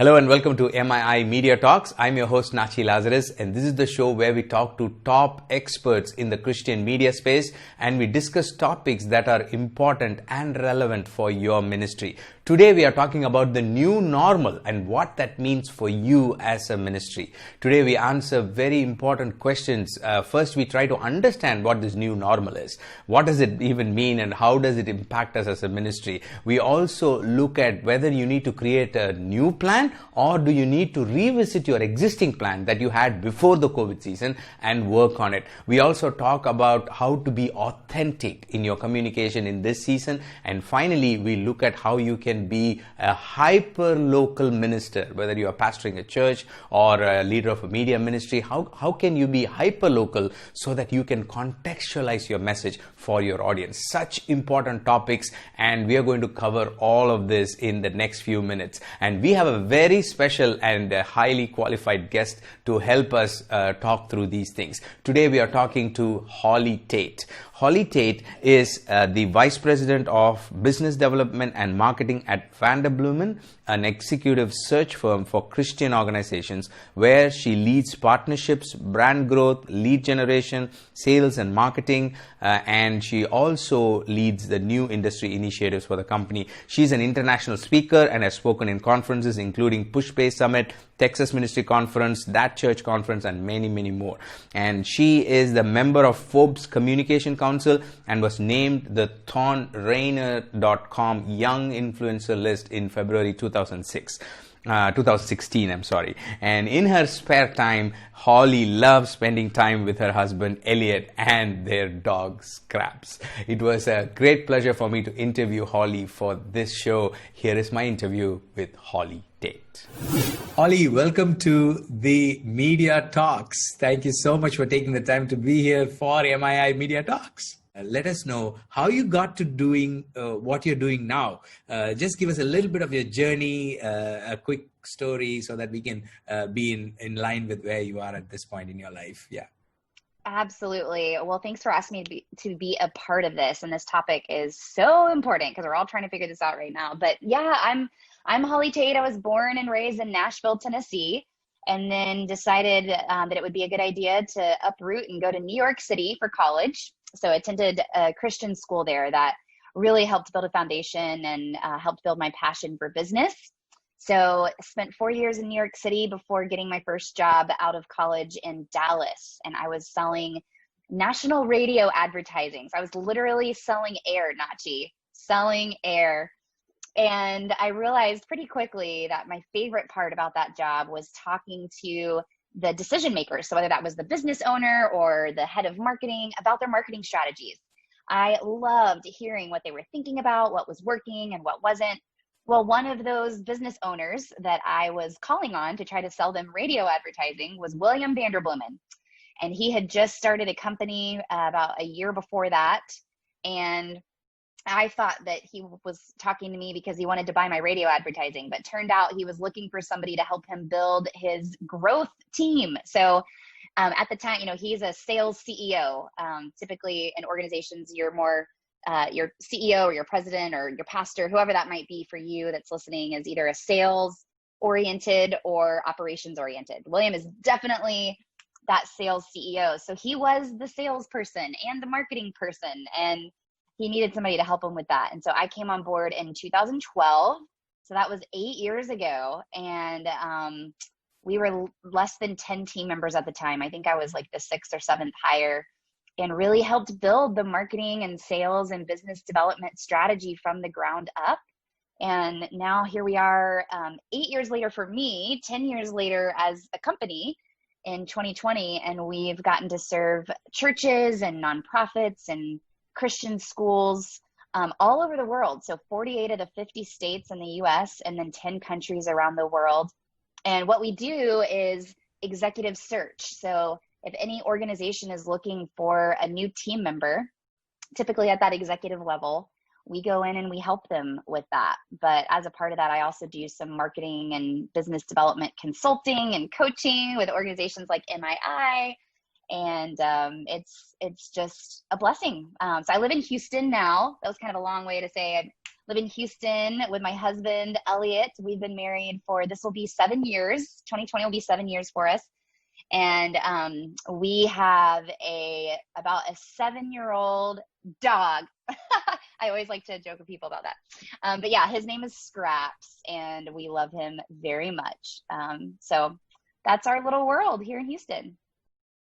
Hello and welcome to MII Media Talks. I'm your host Natchi Lazarus, and this is the show where we talk to top experts in the Christian media space and we discuss topics that are important and relevant for your ministry. Today we are talking about the new normal and what that means for you as a ministry. Today we answer very important questions. First, we try to understand what this new normal is. What does it even mean and how does it impact us as a ministry? We also look at whether you need to create a new plan or do you need to revisit your existing plan that you had before the COVID season and work on it. We also talk about how to be authentic in your communication in this season. And finally, we look at how you can be a hyper-local minister, whether you are pastoring a church or a leader of a media ministry. How can you be hyper-local so that you can contextualize your message for your audience? Such important topics, and we are going to cover all of this in the next few minutes. And we have a very special and highly qualified guest to help us talk through these things. Today we are talking to Holly Tate. Holly Tate is the Vice President of Business Development and Marketing at Vanderbloemen, an executive search firm for Christian organizations where she leads partnerships, brand growth, lead generation, sales and marketing, and she also leads the new industry initiatives for the company. She's an international speaker and has spoken in conferences including Push Pay Summit, Texas Ministry Conference, That Church Conference, and many, many more. And she is the member of Forbes Communication Council and was named the ThornRainer.com Young Influencer list in February 2016, And in her spare time, Holly loves spending time with her husband, Elliot, and their dog, Scraps. It was a great pleasure for me to interview Holly for this show. Here is my interview with Holly Tate. Holly, welcome to the Media Talks. Thank you so much for taking the time to be here for MII Media Talks. Let us know how you got to doing what you're doing now. Just give us a little bit of your journey, a quick story so that we can be in line with where you are at this point in your life. Yeah. Absolutely. Well, thanks for asking me to be a part of this. And this topic is so important because we're all trying to figure this out right now. But yeah, I'm Holly Tate. I was born and raised in Nashville, Tennessee, and then decided that it would be a good idea to uproot and go to New York City for college. So I attended a Christian school there that really helped build a foundation and helped build my passion for business. So I spent 4 years in New York City before getting my first job out of college in Dallas. And I was selling national radio advertising. So I was literally selling air, Natchi, selling air. And I realized pretty quickly that my favorite part about that job was talking to the decision makers. So whether that was the business owner or the head of marketing about their marketing strategies. I loved hearing what they were thinking about, what was working and what wasn't. Well, one of those business owners that I was calling on to try to sell them radio advertising was William Vanderbloemen. And he had just started a company about a year before that. And I thought that he was talking to me because he wanted to buy my radio advertising, but turned out he was looking for somebody to help him build his growth team. So at the time, he's a sales CEO. Typically in organizations, you're more your CEO or your president or your pastor, whoever that might be for you that's listening, is either a sales oriented or operations oriented. William is definitely that sales CEO. So he was the salesperson and the marketing person, and he needed somebody to help him with that. And so I came on board in 2012. So that was 8 years ago. And we were less than 10 team members at the time. I think I was like the 6th or 7th hire, and really helped build the marketing and sales and business development strategy from the ground up. And now here we are 8 years later for me, 10 years later as a company in 2020. And we've gotten to serve churches and nonprofits and Christian schools all over the world. So 48 of the 50 states in the US and then 10 countries around the world. And what we do is executive search. So if any organization is looking for a new team member, typically at that executive level, we go in and we help them with that. But as a part of that, I also do some marketing and business development consulting and coaching with organizations like MII. And it's just a blessing. So I live in Houston now. That was kind of a long way to say I live in Houston with my husband, Elliot. We've been married for, this will be 7 years. 2020 will be 7 years for us. And we have about a 7-year-old dog. I always like to joke with people about that. But yeah, his name is Scraps, and we love him very much. So that's our little world here in Houston.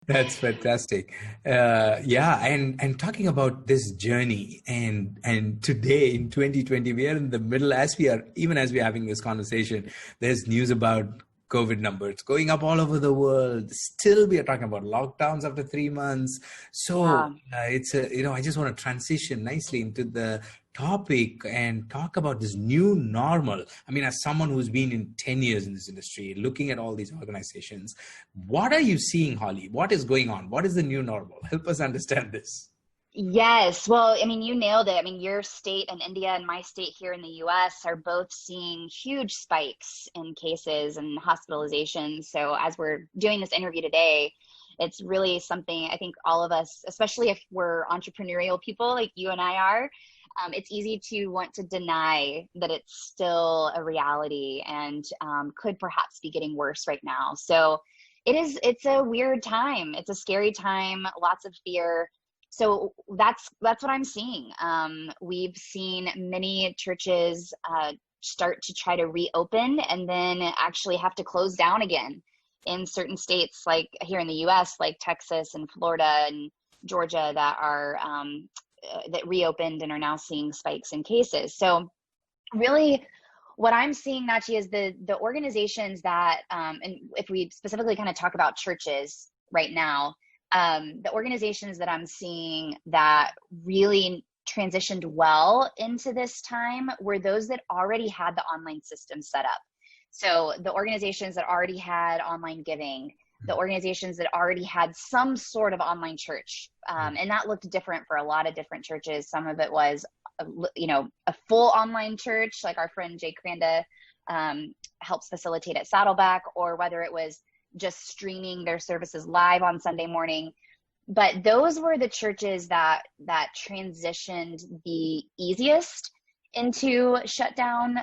That's fantastic. Yeah, and talking about this journey, and today in 2020, we are in the middle, as we are having this conversation, there's news about COVID numbers going up all over the world. Still, we are talking about lockdowns after 3 months. So I just want to transition nicely into the topic and talk about this new normal. I mean, as someone who's been in 10 years in this industry, looking at all these organizations, what are you seeing, Holly? What is going on? What is the new normal? Help us understand this. Yes. Well, I mean, you nailed it. I mean, your state and India and my state here in the US are both seeing huge spikes in cases and hospitalizations. So as we're doing this interview today, it's really something I think all of us, especially if we're entrepreneurial people like you and I are, it's easy to want to deny that it's still a reality and could perhaps be getting worse right now. So it's a weird time. It's a scary time, lots of fear. So that's what I'm seeing. We've seen many churches start to try to reopen and then actually have to close down again in certain states, like here in the US, like Texas and Florida and Georgia, that are that reopened and are now seeing spikes in cases. So really what I'm seeing, Natchi, is the organizations that, and if we specifically kind of talk about churches right now, the organizations that I'm seeing that really transitioned well into this time were those that already had the online system set up. So the organizations that already had online giving, the organizations that already had some sort of online church. And that looked different for a lot of different churches. Some of it was, a full online church, like our friend Jay Cranda helps facilitate at Saddleback, or whether it was just streaming their services live on Sunday morning. But those were the churches that transitioned the easiest into shutdown,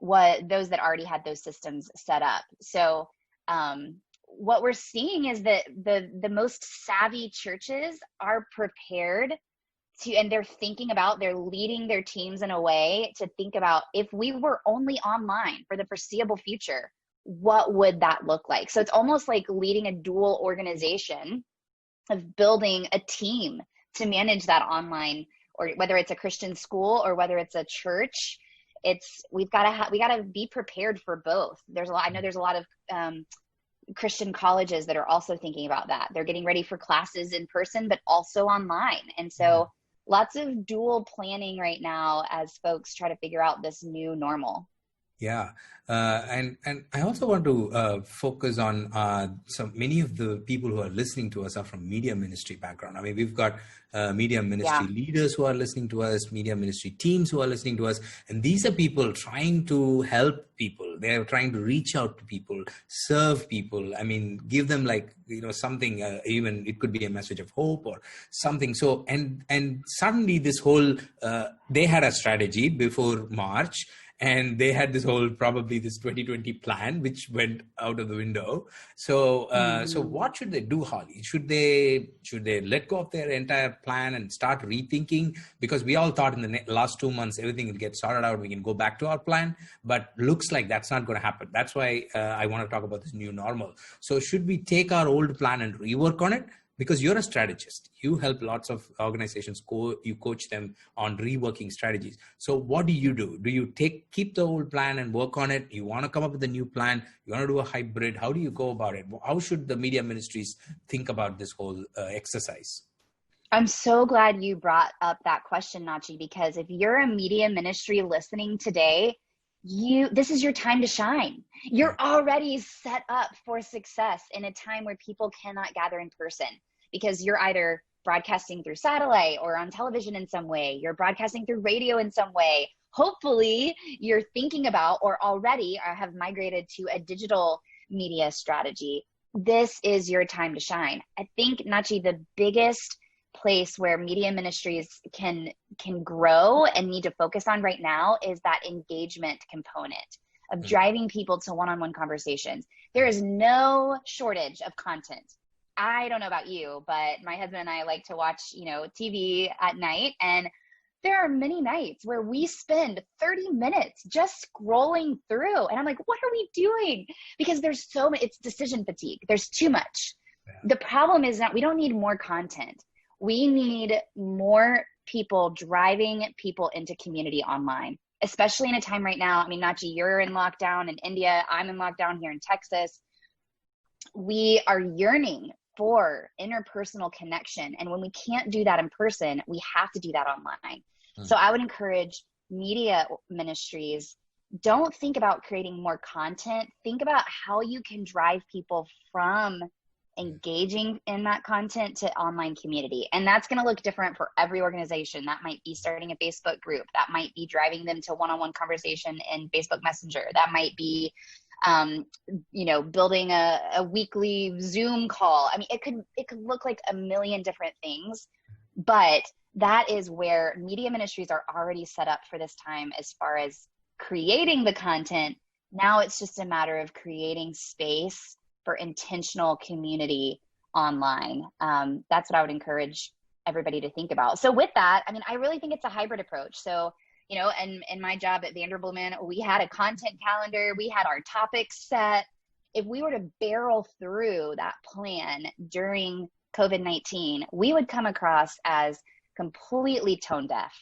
those that already had those systems set up. So what we're seeing is that the most savvy churches are prepared to, and they're leading their teams in a way to think about, if we were only online for the foreseeable future, what would that look like? So it's almost like leading a dual organization of building a team to manage that online, or whether it's a Christian school or whether it's a church. We got to be prepared for both. I know there's a lot of Christian colleges that are also thinking about that. They're getting ready for classes in person, but also online. And so lots of dual planning right now as folks try to figure out this new normal. Yeah. And I also want to focus on many of the people who are listening to us are from media ministry background. I mean, we've got media ministry leaders who are listening to us, media ministry teams who are listening to us. And these are people trying to help people. They're trying to reach out to people, serve people. I mean, give them something, even it could be a message of hope or something. So, and suddenly this whole, they had a strategy before March. And they had probably this 2020 plan, which went out of the window. So, so what should they do, Holly? Should they let go of their entire plan and start rethinking? Because we all thought in the last 2 months, everything will get sorted out. We can go back to our plan, but looks like that's not going to happen. That's why I want to talk about this new normal. So should we take our old plan and rework on it? Because you're a strategist, you help lots of organizations, you coach them on reworking strategies. So what do? Do you keep the old plan and work on it? You want to come up with a new plan? You want to do a hybrid? How do you go about it? How should the media ministries think about this whole exercise? I'm so glad you brought up that question, Natchi, because if you're a media ministry listening today, this is your time to shine. You're already set up for success in a time where people cannot gather in person, because you're either broadcasting through satellite or on television in some way, you're broadcasting through radio in some way. Hopefully you're thinking about or already have migrated to a digital media strategy. This is your time to shine. I think, Natchi, the biggest place where Media Ministries can grow and need to focus on right now is that engagement component of driving people to one-on-one conversations. There is no shortage of content. I don't know about you, but my husband and I like to watch, TV at night, and there are many nights where we spend 30 minutes just scrolling through. And I'm like, what are we doing? Because there's so much, it's decision fatigue. There's too much. Yeah. The problem is that we don't need more content. We need more people driving people into community online, especially in a time right now. I mean, Natchi, you're in lockdown in India. I'm in lockdown here in Texas. We are yearning for interpersonal connection. And when we can't do that in person, we have to do that online. So I would encourage Media Ministries, don't think about creating more content. Think about how you can drive people from engaging in that content to online community. And that's going to look different for every organization. That might be starting a Facebook group. That might be driving them to one-on-one conversation in Facebook Messenger. That might be building a weekly Zoom call. I mean, it could look like a million different things, but that is where Media Ministries are already set up for this time as far as creating the content. Now it's just a matter of creating space for intentional community online. That's what I would encourage everybody to think about. So with that, I mean, I really think it's a hybrid approach. So, and in my job at Vanderbloemen, we had a content calendar, we had our topics set. If we were to barrel through that plan during COVID-19, we would come across as completely tone deaf.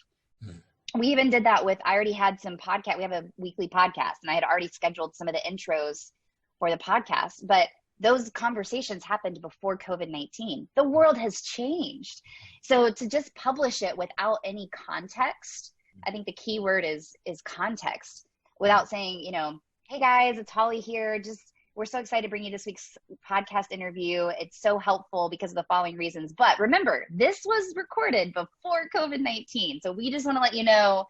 We even did that I already had some podcast. We have a weekly podcast, and I had already scheduled some of the intros for the podcast, but those conversations happened before COVID-19. The world has changed. So to just publish it without any context, I think the key word is context, without saying, hey guys, it's Holly here. We're so excited to bring you this week's podcast interview. It's so helpful because of the following reasons. But remember, this was recorded before COVID-19. So we just want to let you know,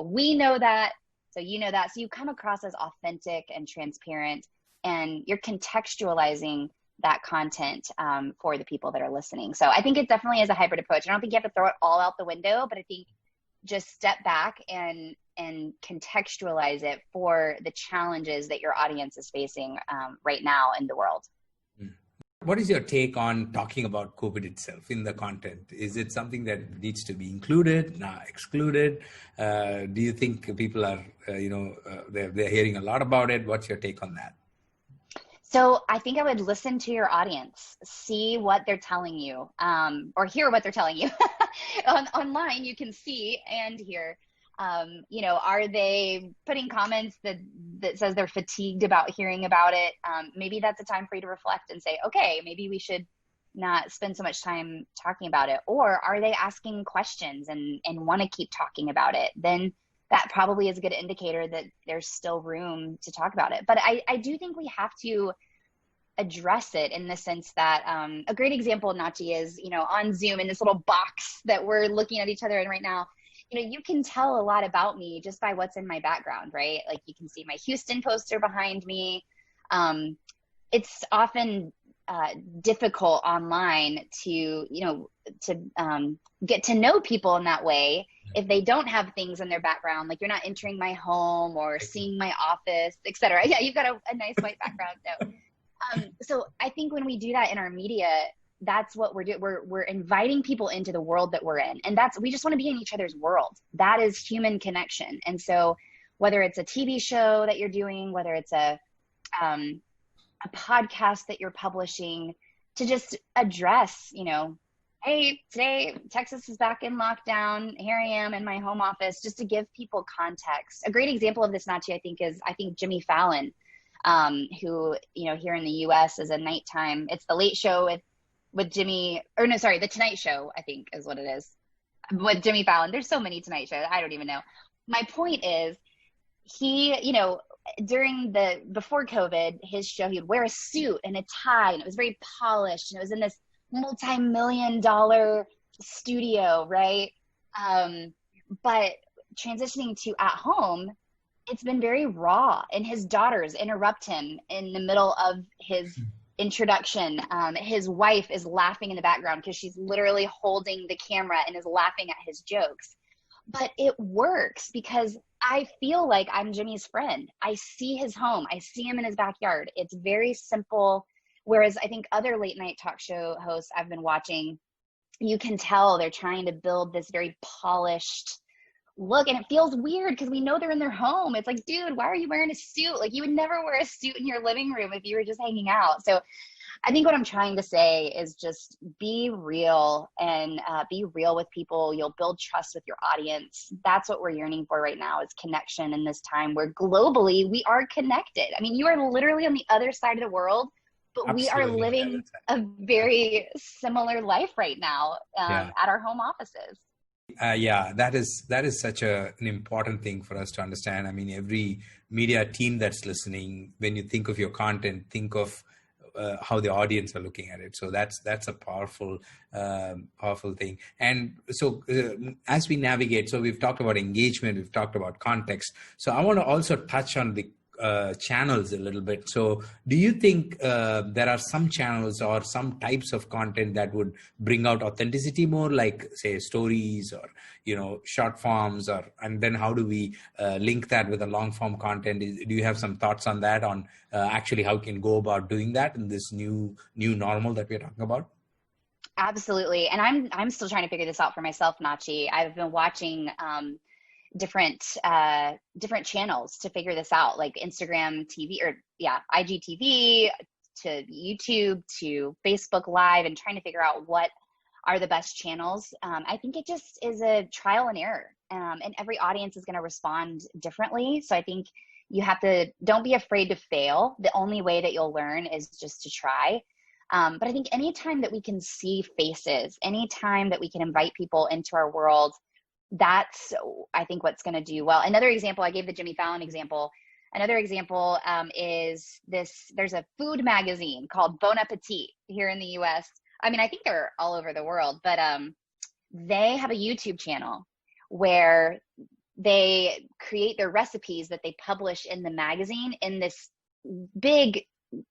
we know that, so you know that. So you come across as authentic and transparent, and you're contextualizing that content for the people that are listening. So I think it definitely is a hybrid approach. I don't think you have to throw it all out the window, but I think just step back and contextualize it for the challenges that your audience is facing right now in the world. What is your take on talking about COVID itself in the content? Is it something that needs to be included, excluded? Do you think people are, they're hearing a lot about it? What's your take on that? So I think I would listen to your audience, see what they're telling you, or hear what they're telling you. Online, you can see and hear. Are they putting comments that says they're fatigued about hearing about it? Maybe that's a time for you to reflect and say, okay, maybe we should not spend so much time talking about it. Or are they asking questions and want to keep talking about it? Then that probably is a good indicator that there's still room to talk about it. But I do think we have to address it in the sense that a great example, Natchi, is, on Zoom in this little box that we're looking at each other in right now. You can tell a lot about me just by what's in my background, right? Like you can see my Houston poster behind me. It's often difficult online to get to know people in that way if they don't have things in their background, like you're not entering my home or seeing my office, etc. Yeah, you've got a nice white background. So I think when we do that in our media, that's what we're doing. We're inviting people into the world that we're in. And we just want to be in each other's world. That is human connection. And so whether it's a TV show that you're doing, whether it's a podcast that you're publishing, to just address, hey, today Texas is back in lockdown. Here I am in my home office, just to give people context. A great example of this, Natchi, I think Jimmy Fallon, who, here in the US is a nighttime, it's the Late Show with Jimmy, the Tonight Show, I think is what it is, with Jimmy Fallon. There's so many Tonight Shows, I don't even know. My point is, he, before COVID, his show, he would wear a suit and a tie, and it was very polished, and it was in this multi-million-dollar studio, right? But transitioning to at home, it's been very raw, and his daughters interrupt him in the middle of his introduction. His wife is laughing in the background because she's literally holding the camera and is laughing at his jokes. But it works because I feel like I'm Jimmy's friend. I see his home. I see him in his backyard. It's very simple. Whereas I think other late night talk show hosts I've been watching, you can tell they're trying to build this very polished look, and it feels weird because we know they're in their home. It's like, dude, why are you wearing a suit? Like, you would never wear a suit in your living room if you were just hanging out. So I think what I'm trying to say is just be real and be real with people. You'll build trust with your audience. That's what we're yearning for right now, is connection in this time where globally we are connected. I mean, you are literally on the other side of the world, but Absolutely. we are living a very similar life right now at our home offices. Yeah, that is such an important thing for us to understand. I mean, every media team that's listening, when you think of your content, think of how the audience are looking at it. So that's a powerful thing. And so as we navigate, so we've talked about engagement, we've talked about context. So I want to also touch on the channels a little bit. So do you think there are some channels or some types of content that would bring out authenticity more, like say stories or, short forms, and then how do we link that with a long form content? Do you have some thoughts on that, on actually how we can go about doing that in this new normal that we're talking about? Absolutely. And I'm still trying to figure this out for myself, Natchi. I've been watching different channels to figure this out, like Instagram TV IGTV to YouTube to Facebook Live, and trying to figure out what are the best channels. I think it just is a trial and error, and every audience is going to respond differently. So I think don't be afraid to fail. The only way that you'll learn is just to try. But I think anytime that we can see faces, anytime that we can invite people into our world, that's, I think, what's going to do well. Another example, I gave the Jimmy Fallon example. Another example is there's a food magazine called Bon Appetit here in the US. I mean, I think they're all over the world, but they have a YouTube channel where they create their recipes that they publish in the magazine in this big,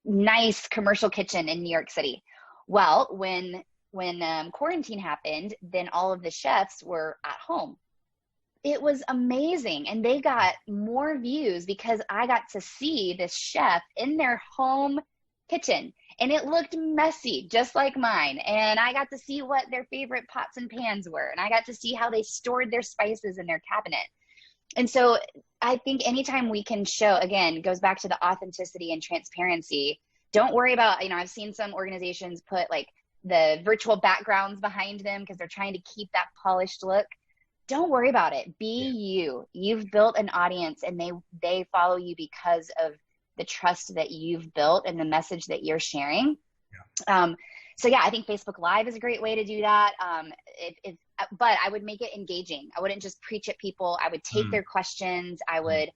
nice commercial kitchen in New York City. Well, when quarantine happened, then all of the chefs were at home. It was amazing. And they got more views because I got to see this chef in their home kitchen, and it looked messy, just like mine. And I got to see what their favorite pots and pans were. And I got to see how they stored their spices in their cabinet. And so I think anytime we can show, again, it goes back to the authenticity and transparency. Don't worry about, I've seen some organizations put like the virtual backgrounds behind them because they're trying to keep that polished look. Don't worry about it. Be you. You've built an audience, and they follow you because of the trust that you've built and the message that you're sharing. So yeah, I think Facebook Live is a great way to do that. But I would make it engaging. I wouldn't just preach at people. I would take their questions. I would,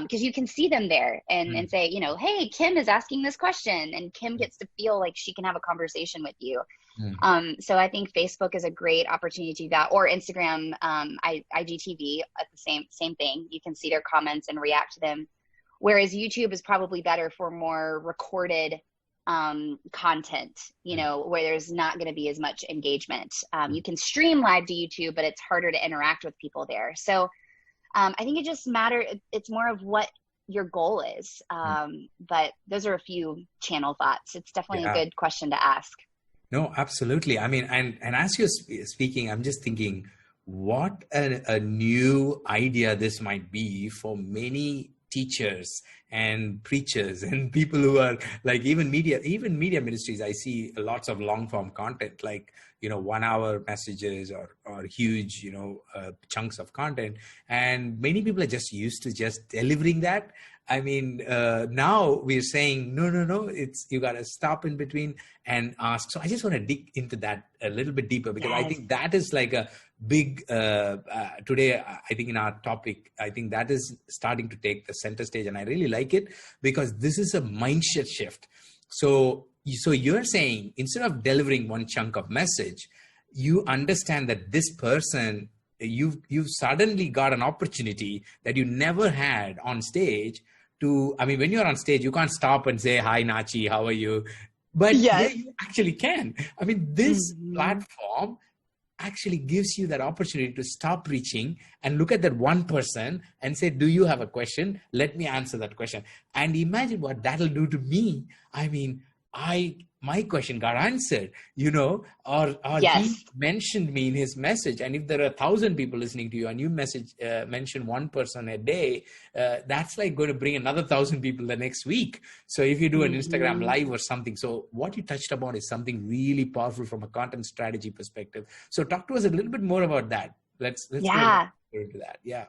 because you can see them there and say, hey, Kim is asking this question, and Kim gets to feel like she can have a conversation with you. So I think Facebook is a great opportunity to do that, or Instagram, IGTV, at the same thing. You can see their comments and react to them. Whereas YouTube is probably better for more recorded content, where there's not going to be as much engagement. You can stream live to YouTube, but it's harder to interact with people there. So I think it just matters. It's more of what your goal is. But those are a few channel thoughts. It's definitely a good question to ask. No, absolutely. I mean, and as you're speaking, I'm just thinking what a new idea this might be for many teachers and preachers and people who are like even media ministries. I see lots of long form content, like 1 hour messages or huge chunks of content, and many people are just used to just delivering that. I mean, now we're saying no, it's, you got to stop in between and ask. So I just want to dig into that a little bit deeper, because I think that is like a big today, I think in our topic, I think that is starting to take the center stage, and I really like it because this is a mindset shift. So you're saying, instead of delivering one chunk of message, you understand that this person, you've suddenly got an opportunity that you never had on stage to, I mean, when you're on stage, you can't stop and say, hi, Natchi, how are you? But yeah, Yes. you actually can. I mean, this Mhm. platform actually gives you that opportunity to stop preaching and look at that one person and say, do you have a question? Let me answer that question. And imagine what that'll do to me. I mean, my question got answered, or he Yes. mentioned me in his message. And if there are 1,000 people listening to you and you mention one person a day, that's like going to bring another 1,000 people the next week. So if you do an Instagram Mhm. live or something, so what you touched upon is something really powerful from a content strategy perspective. So talk to us a little bit more about that. Let's go a little Yeah. bit into that. Yeah.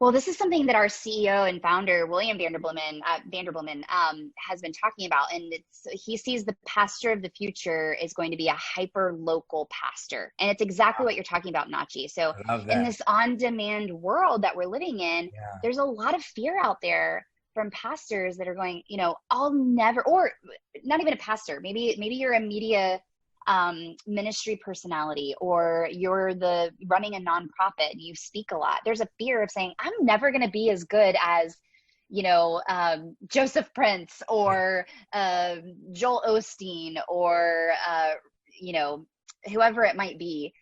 Well, this is something that our CEO and founder, William Vanderbloemen, has been talking about. And he sees the pastor of the future is going to be a hyper-local pastor. And it's exactly what you're talking about, Natchi. So I love in that. this on-demand world that we're living in, Yeah. there's a lot of fear out there from pastors that are going, I'll never, or not even a pastor, maybe you're a media ministry personality, or you're running a nonprofit and you speak a lot. There's a fear of saying, I'm never going to be as good as, Joseph Prince or Joel Osteen or, whoever it might be.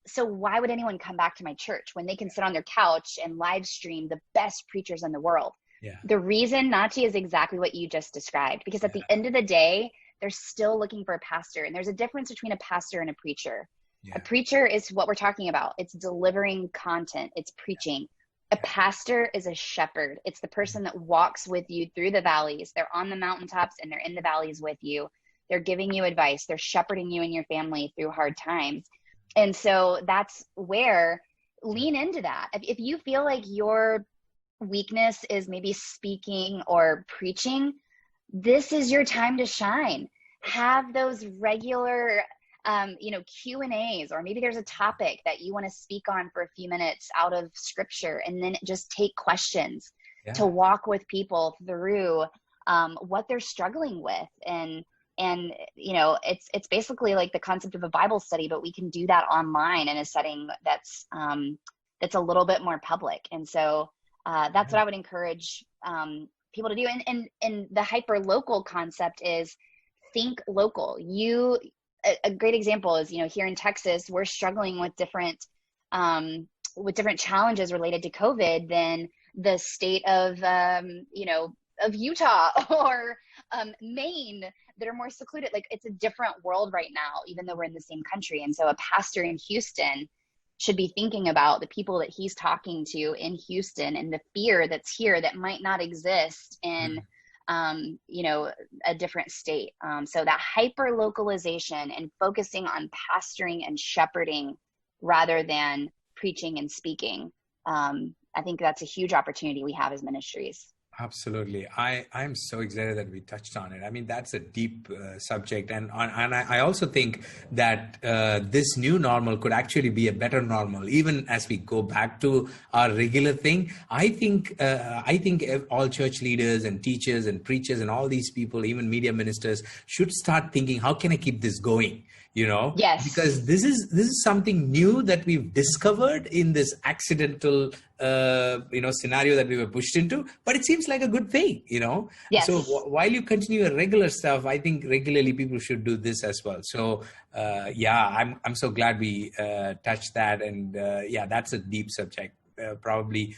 So why would anyone come back to my church when they can sit on their couch and live stream the best preachers in the world? Yeah. The reason, Natchi, is exactly what you just described, because at the end of the day, they're still looking for a pastor. And there's a difference between a pastor and a preacher. Yeah. A preacher is what we're talking about. It's delivering content. It's preaching. A pastor is a shepherd. It's the person that walks with you through the valleys. They're on the mountaintops and they're in the valleys with you. They're giving you advice. They're shepherding you and your family through hard times. And so that's where, lean into that. If you feel like your weakness is maybe speaking or preaching, this is your time to shine. Have those regular, Q&As, or maybe there's a topic that you want to speak on for a few minutes out of scripture, and then just take questions to walk with people through what they're struggling with. And it's basically like the concept of a Bible study, but we can do that online in a setting that's a little bit more public. And so that's what I would encourage people to do. And the hyper-local concept is think local. A great example is, here in Texas, we're struggling with different challenges related to COVID than the state of Utah or Maine that are more secluded. Like, it's a different world right now, even though we're in the same country. And so a pastor in Houston should be thinking about the people that he's talking to in Houston and the fear that's here that might not exist in a different state. So that hyper-localization and focusing on pastoring and shepherding rather than preaching and speaking, I think that's a huge opportunity we have as ministries. Absolutely. I'm so excited that we touched on it. I mean, that's a deep subject. And I also think that this new normal could actually be a better normal, even as we go back to our regular thing. I think all church leaders and teachers and preachers and all these people, even media ministers, should start thinking, how can I keep this going? Yes. Because this is something new that we've discovered in this accidental scenario that we were pushed into, but it seems like a good thing, Yes. So while you continue your regular stuff, I think regularly people should do this as well. So I'm so glad we touched that. And that's a deep subject. Probably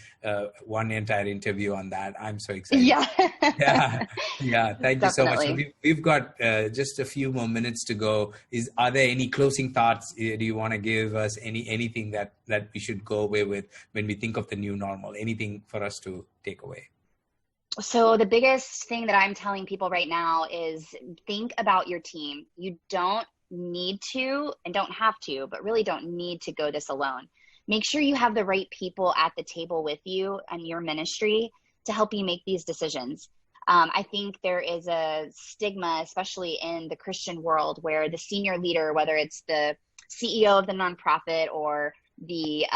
one entire interview on that. I'm so excited. Yeah. Thank you so much. So we've got just a few more minutes to go. Are there any closing thoughts? Do you want to give us anything that we should go away with when we think of the new normal? Anything for us to take away? So the biggest thing that I'm telling people right now is think about your team. You don't need to and don't have to, but really don't need to go this alone. Make sure you have the right people at the table with you and your ministry to help you make these decisions. I think there is a stigma, especially in the Christian world, where the senior leader, whether it's the CEO of the nonprofit or the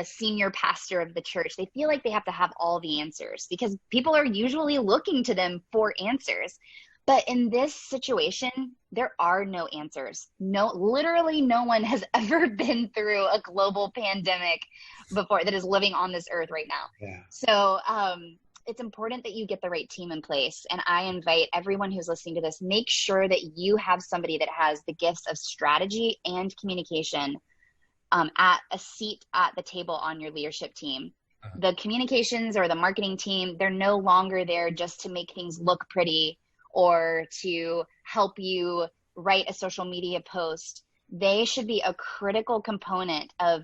senior pastor of the church, they feel like they have to have all the answers because people are usually looking to them for answers. But in this situation, there are no answers. Literally no one has ever been through a global pandemic before that is living on this earth right now. Yeah. So it's important that you get the right team in place. And I invite everyone who's listening to this, make sure that you have somebody that has the gifts of strategy and communication at a seat at the table on your leadership team. The communications or the marketing team, they're no longer there just to make things look pretty or to help you write a social media post. They should be a critical component of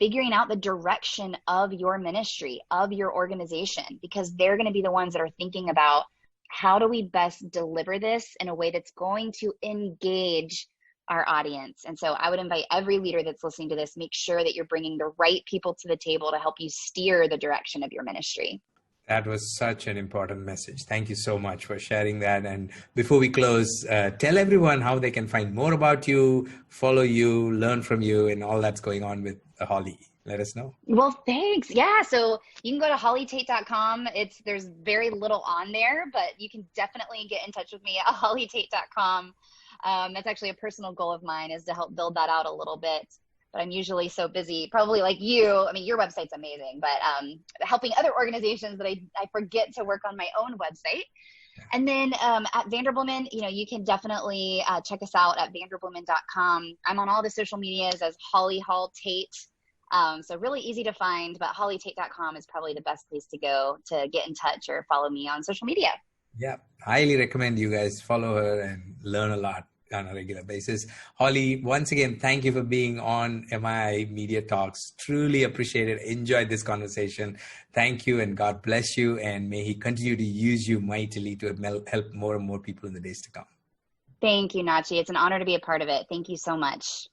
figuring out the direction of your ministry, of your organization, because they're going to be the ones that are thinking about how do we best deliver this in a way that's going to engage our audience. And so I would invite every leader that's listening to this, make sure that you're bringing the right people to the table to help you steer the direction of your ministry. That was such an important message. Thank you so much for sharing that. And before we close, tell everyone how they can find more about you, follow you, learn from you, and all that's going on with Holly. Let us know. Well, thanks. Yeah. So you can go to hollytate.com. There's very little on there, but you can definitely get in touch with me at hollytate.com. That's actually a personal goal of mine, is to help build that out a little bit. But I'm usually so busy, probably like you. I mean, your website's amazing, but helping other organizations that I forget to work on my own website. And then at Vanderbloemen, you can definitely check us out at vanderbloemen.com. I'm on all the social medias as Holly Tate. So really easy to find, but hollytate.com is probably the best place to go to get in touch or follow me on social media. Yeah, highly recommend you guys follow her and learn a lot on a regular basis. Holly, once again, thank you for being on MI Media Talks. Truly appreciate it. Enjoyed this conversation. Thank you, and God bless you, and may He continue to use you mightily to help more and more people in the days to come. Thank you, Natchi. It's an honor to be a part of it. Thank you so much.